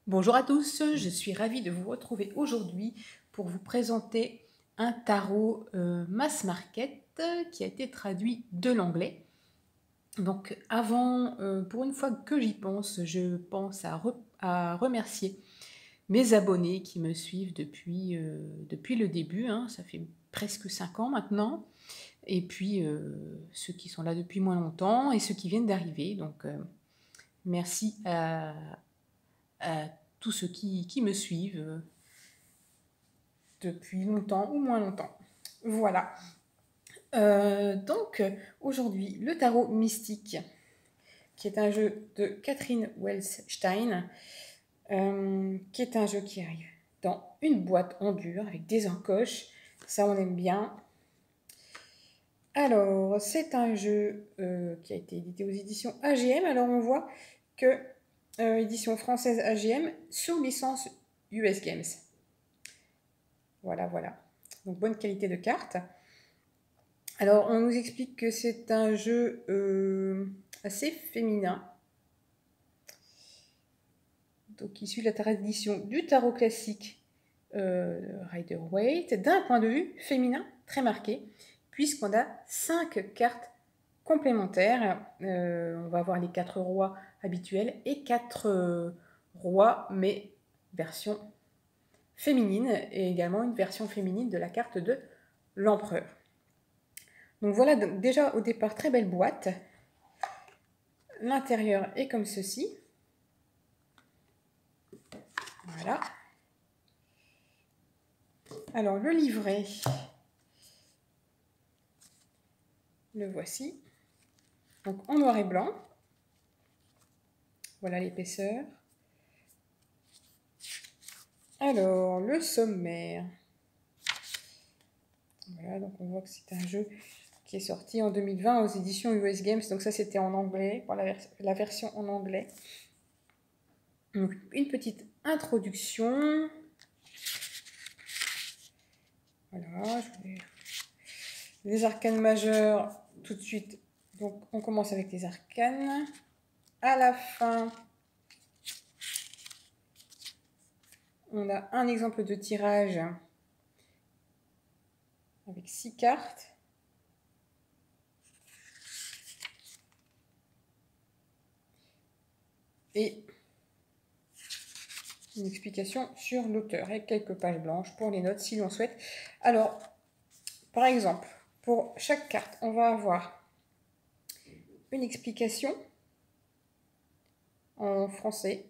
Bonjour à tous, je suis ravie de vous retrouver aujourd'hui pour vous présenter un tarot mass market qui a été traduit de l'anglais. Donc avant, pour une fois que j'y pense, je pense à remercier mes abonnés qui me suivent depuis le début, hein, ça fait presque 5 ans maintenant, et puis ceux qui sont là depuis moins longtemps et ceux qui viennent d'arriver. Donc merci à tous ceux qui me suivent depuis longtemps ou moins longtemps. Voilà. Donc, aujourd'hui, le tarot mystique, qui est un jeu de Catherine Wells-Stein, qui est un jeu qui arrive dans une boîte en dur avec des encoches. Ça, on aime bien. Alors, c'est un jeu qui a été édité aux éditions AGM. Alors, on voit que édition française AGM sous licence US Games. Voilà, voilà. Donc, bonne qualité de cartes. Alors, on nous explique que c'est un jeu assez féminin. Donc, issu de la tradition du tarot classique Rider-Waite, d'un point de vue féminin très marqué, puisqu'on a 5 cartes complémentaires. On va avoir les 4 rois habituels et 4 rois, mais version féminine, et également une version féminine de la carte de l'empereur. Donc voilà, donc déjà au départ, très belle boîte. L'intérieur est comme ceci. Voilà. Alors le livret, le voici. Donc en noir et blanc. Voilà l'épaisseur. Alors le sommaire. Voilà, donc on voit que c'est un jeu qui est sorti en 2020 aux éditions US Games. Donc ça c'était en anglais, pour la version en anglais. Donc une petite introduction. Voilà, les arcanes majeures tout de suite. Donc on commence avec les arcanes. À la fin, on a un exemple de tirage avec 6 cartes. Et une explication sur l'auteur et quelques pages blanches pour les notes si l'on souhaite. Alors, par exemple, pour chaque carte, on va avoir une explication en français.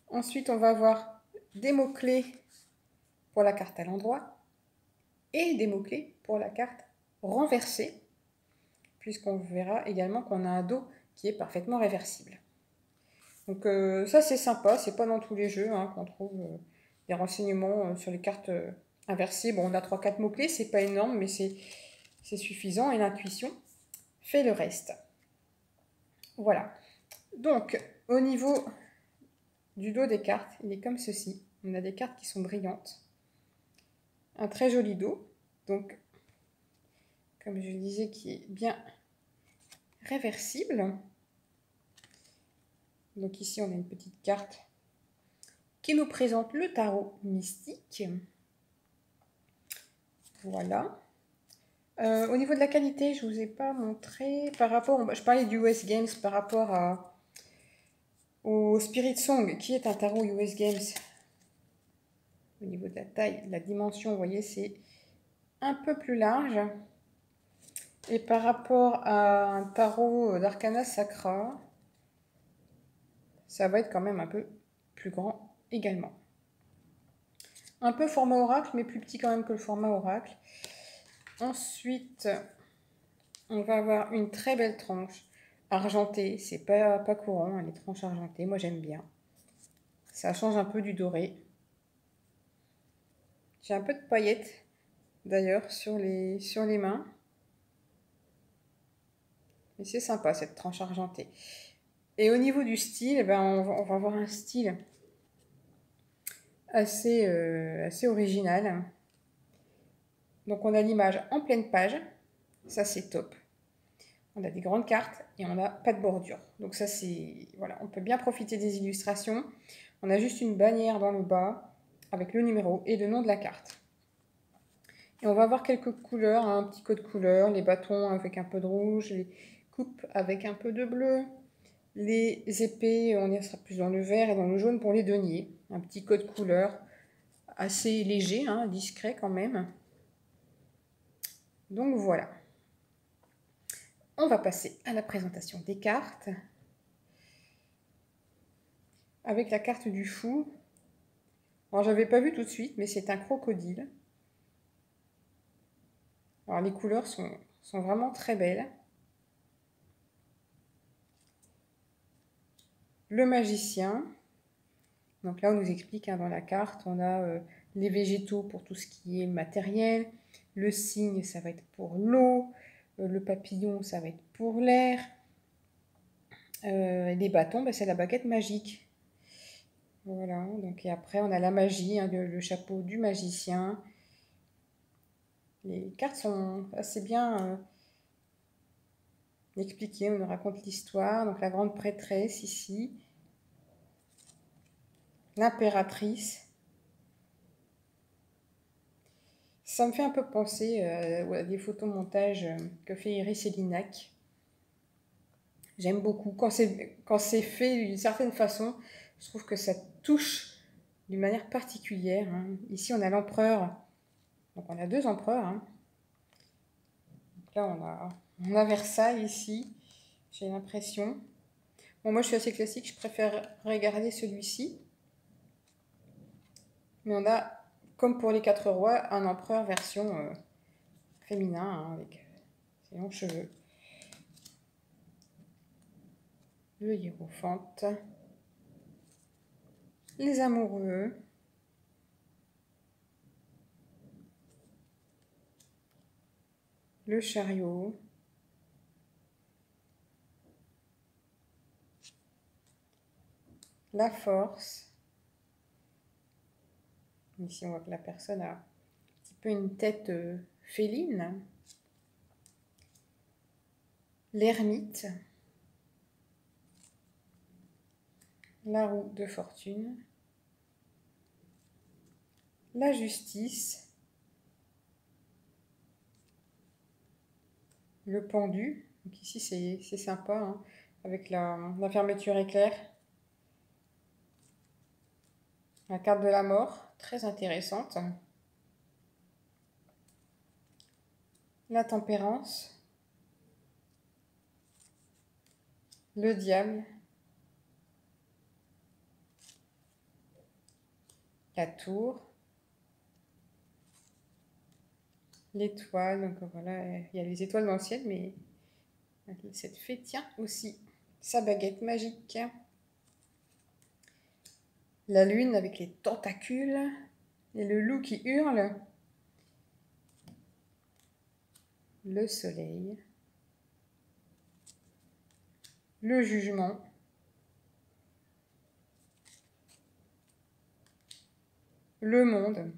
Ensuite, on va avoir des mots-clés pour la carte à l'endroit et des mots-clés pour la carte renversée, puisqu'on verra également qu'on a un dos qui est parfaitement réversible. Donc ça c'est sympa, c'est pas dans tous les jeux hein, qu'on trouve des renseignements sur les cartes inversées. Bon, on a 3-4 mots-clés, c'est pas énorme, mais c'est suffisant et l'intuition fait le reste. Voilà. Donc, au niveau du dos des cartes, il est comme ceci. On a des cartes qui sont brillantes. Un très joli dos. Donc, comme je le disais, qui est bien réversible. Donc ici, on a une petite carte qui nous présente le tarot mystique. Voilà. Au niveau de la qualité, je ne vous ai pas montré par rapport... Je parlais du US Games par rapport au Spirit Song, qui est un tarot US Games. Au niveau de la taille, la dimension, vous voyez, c'est un peu plus large. Et par rapport à un tarot d'Arcana Sacra, ça va être quand même un peu plus grand également. Un peu format oracle, mais plus petit quand même que le format oracle. Ensuite, on va avoir une très belle tranche argentée. C'est pas courant, hein, les tranches argentées. Moi, j'aime bien. Ça change un peu du doré. J'ai un peu de paillettes, d'ailleurs, sur les mains. Mais c'est sympa, cette tranche argentée. Et au niveau du style, eh ben, on va avoir un style assez original. Donc, on a l'image en pleine page. Ça, c'est top. On a des grandes cartes et on n'a pas de bordure. Donc ça, c'est... Voilà, on peut bien profiter des illustrations. On a juste une bannière dans le bas avec le numéro et le nom de la carte. Et on va avoir quelques couleurs, un petit code couleur, les bâtons avec un peu de rouge, les coupes avec un peu de bleu, les épées, on y sera plus dans le vert et dans le jaune pour les deniers. Un petit code couleur assez léger, hein, discret quand même. Donc voilà. On va passer à la présentation des cartes. Avec la carte du fou. Alors j'avais pas vu tout de suite, mais c'est un crocodile. Alors les couleurs sont vraiment très belles. Le magicien. Donc là on nous explique hein, dans la carte, on a les végétaux pour tout ce qui est matériel. Le cygne ça va être pour l'eau. Le papillon ça va être pour l'air. Les bâtons, ben, c'est la baguette magique. Voilà, donc et après on a la magie, hein, le chapeau du magicien. Les cartes sont assez bien expliquées, on nous raconte l'histoire. Donc la grande prêtresse ici, l'impératrice. Ça me fait un peu penser à des photomontages que fait Iris Elinac. J'aime beaucoup. Quand c'est fait d'une certaine façon, je trouve que ça touche d'une manière particulière. Hein. Ici, on a l'empereur. Donc, on a deux empereurs. Hein. Donc là, on a Versailles ici. J'ai l'impression. Bon, moi, je suis assez classique. Je préfère regarder celui-ci. Mais on a, comme pour les quatre rois, un empereur version féminin hein, avec ses longs cheveux. Le hiérophante. Les amoureux. Le chariot. La force. Ici, on voit que la personne a un petit peu une tête féline. L'ermite. La roue de fortune. La justice. Le pendu. Donc ici, c'est sympa, hein, avec la fermeture éclair. La carte de la mort, très intéressante. La tempérance. Le diable. La tour. L'étoile. Donc voilà, il y a les étoiles dans le ciel, mais cette fée tient aussi sa baguette magique. La lune avec les tentacules. Et le loup qui hurle. Le soleil. Le jugement. Le monde.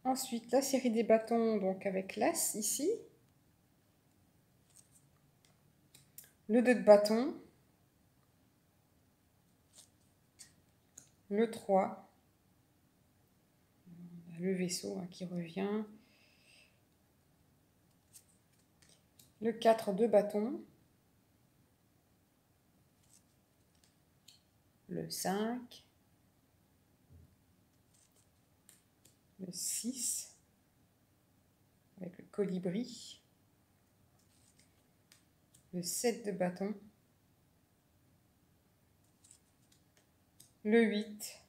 Ensuite, la série des bâtons, donc avec l'as ici. Le 2 de bâton. Le 3. Le vaisseau hein, qui revient. Le 4 de bâton. Le 5. Le 6. Avec le colibri. Le 7 de bâton. Le 8.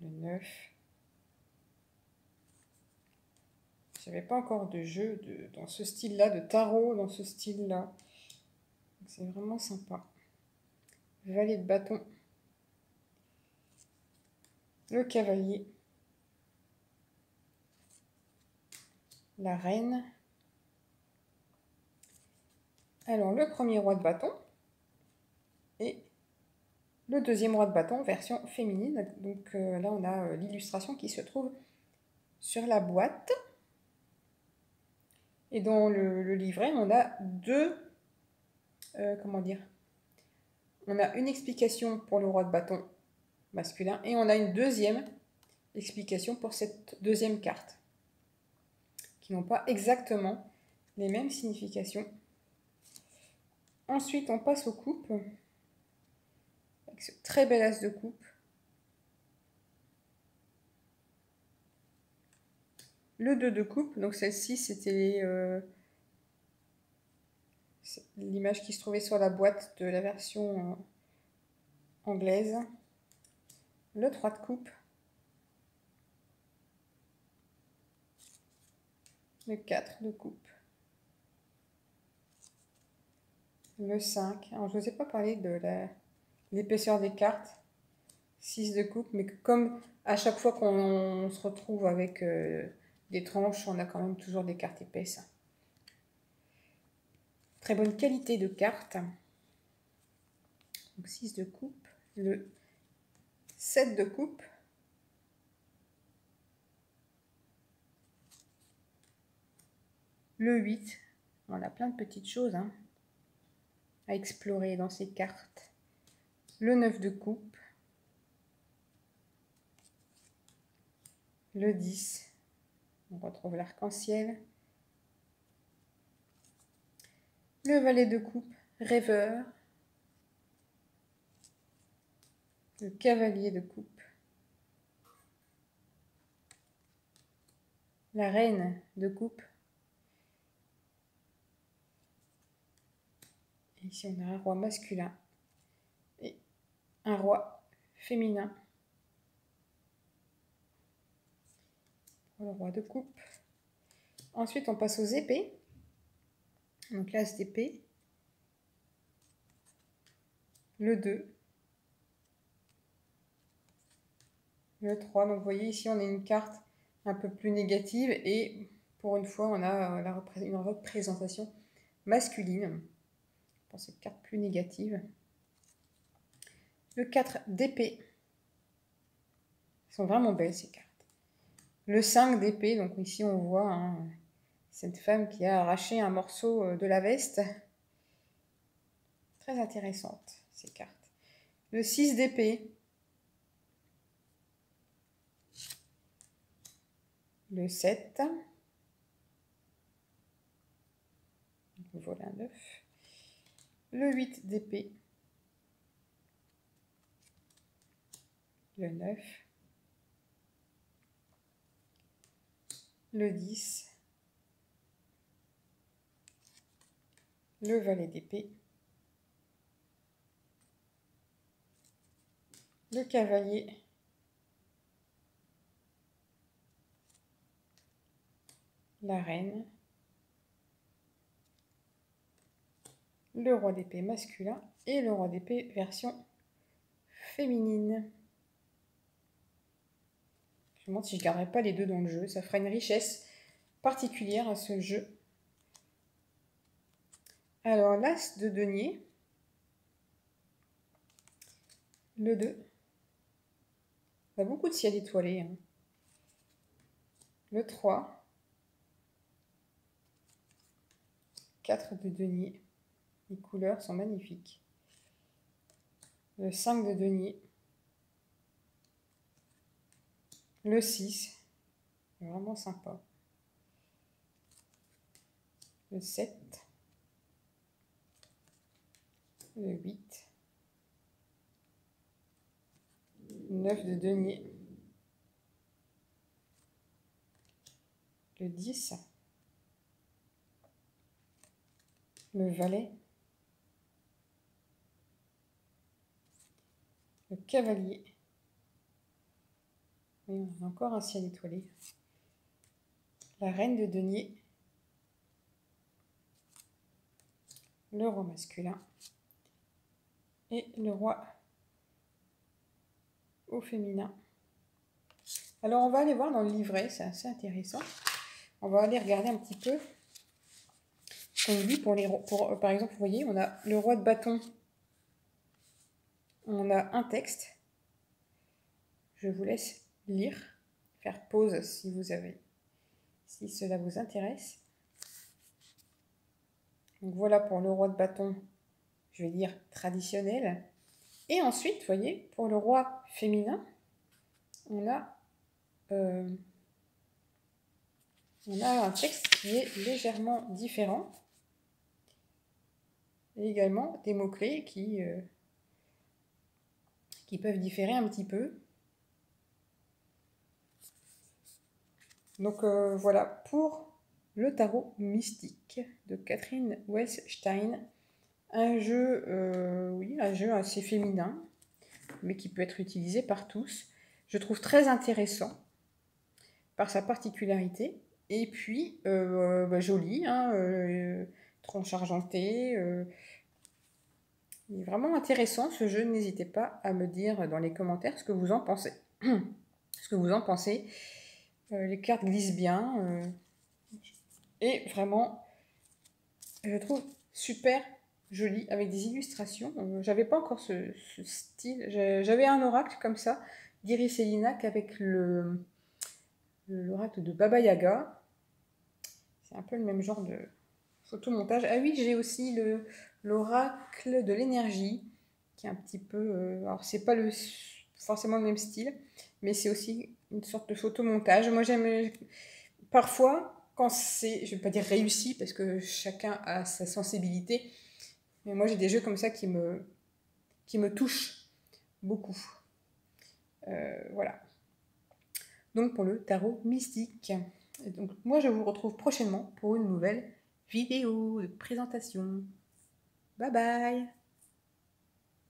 Le 9. J'avais pas encore de jeu dans ce style-là, de tarot dans ce style-là. C'est vraiment sympa. Valet de bâton. Le cavalier. La reine. Alors, le premier roi de bâton. Et le deuxième roi de bâton, version féminine. Donc là, on a l'illustration qui se trouve sur la boîte. Et dans le livret, on a deux... comment dire? On a une explication pour le roi de bâton masculin et on a une deuxième explication pour cette deuxième carte, qui n'ont pas exactement les mêmes significations. Ensuite, on passe aux coupes, avec ce très bel as de coupe. Le 2 de coupe, donc celle-ci, c'était l'image qui se trouvait sur la boîte de la version anglaise. Le 3 de coupe. Le 4 de coupe. Le 5. Alors, je ne vous ai pas parlé de l'épaisseur des cartes. 6 de coupe, mais comme à chaque fois qu'on se retrouve avec des tranches, on a quand même toujours des cartes épaisses. Très bonne qualité de cartes. Donc 6 de coupe. Le 7 de coupe. Le 8. On a plein de petites choses à explorer dans ces cartes. Le 9 de coupe. Le 10. On retrouve l'arc-en-ciel. Le valet de coupe, rêveur. Le cavalier de coupe. La reine de coupe. Et ici, on a un roi masculin et un roi féminin. Pour le roi de coupe. Ensuite, on passe aux épées. Donc l'as d'épée. Le 2. Le 3. Donc vous voyez ici, on a une carte un peu plus négative et pour une fois, on a une représentation masculine pour cette carte plus négative. Le 4 d'épée. Elles sont vraiment belles ces cartes. Le 5 d'épée, donc ici on voit cette femme qui a arraché un morceau de la veste. Très intéressante ces cartes. Le 6 d'épée. Le 7. Voilà 9. Le 8 d'épée. Le 9. Le 10. Le valet d'épée. Le cavalier. La reine. Le roi d'épée masculin et le roi d'épée version féminine. Je me demande si je ne garderai pas les deux dans le jeu. Ça fera une richesse particulière à ce jeu. Alors, l'as de denier. Le 2. On a beaucoup de ciel étoilé. Le 3. 4 de denier. Les couleurs sont magnifiques. Le 5 de denier. Le 6. Vraiment sympa. Le 7. Le 8. 9 de denier. Le 10. Le valet. Le cavalier. Et on a encore un ciel étoilé. La reine de denier. Le roi masculin. Et le roi au féminin. Alors on va aller voir dans le livret, c'est assez intéressant. On va aller regarder un petit peu ce qu'on dit par exemple, vous voyez, on a le roi de bâton On a un texte. Je vous laisse lire, faire pause si cela vous intéresse. Donc voilà pour le roi de bâton, je vais dire traditionnel. Et ensuite, vous voyez, pour le roi féminin, on a un texte qui est légèrement différent. Et également des mots-clés qui peuvent différer un petit peu. Donc voilà pour le tarot mystique de Catherine Weststein. Un jeu, oui, un jeu assez féminin, mais qui peut être utilisé par tous. Je trouve très intéressant par sa particularité. Et puis, joli, hein, tronche argentée. Il est vraiment intéressant ce jeu. N'hésitez pas à me dire dans les commentaires ce que vous en pensez. Ce que vous en pensez. Les cartes glissent bien. Et vraiment, je trouve super joli avec des illustrations. J'avais pas encore ce style. J'avais un oracle comme ça d'Iris Elinac avec l'oracle de Baba Yaga. C'est un peu le même genre de photomontage. Ah oui, j'ai aussi l'oracle de l'énergie qui est un petit peu... alors c'est pas forcément le même style, mais c'est aussi une sorte de photomontage. Moi j'aime parfois quand c'est, je vais pas dire réussi parce que chacun a sa sensibilité, mais moi j'ai des jeux comme ça qui me touchent beaucoup. Voilà. Donc pour le tarot mystique. Et donc moi je vous retrouve prochainement pour une nouvelle vidéo de présentation. Bye bye!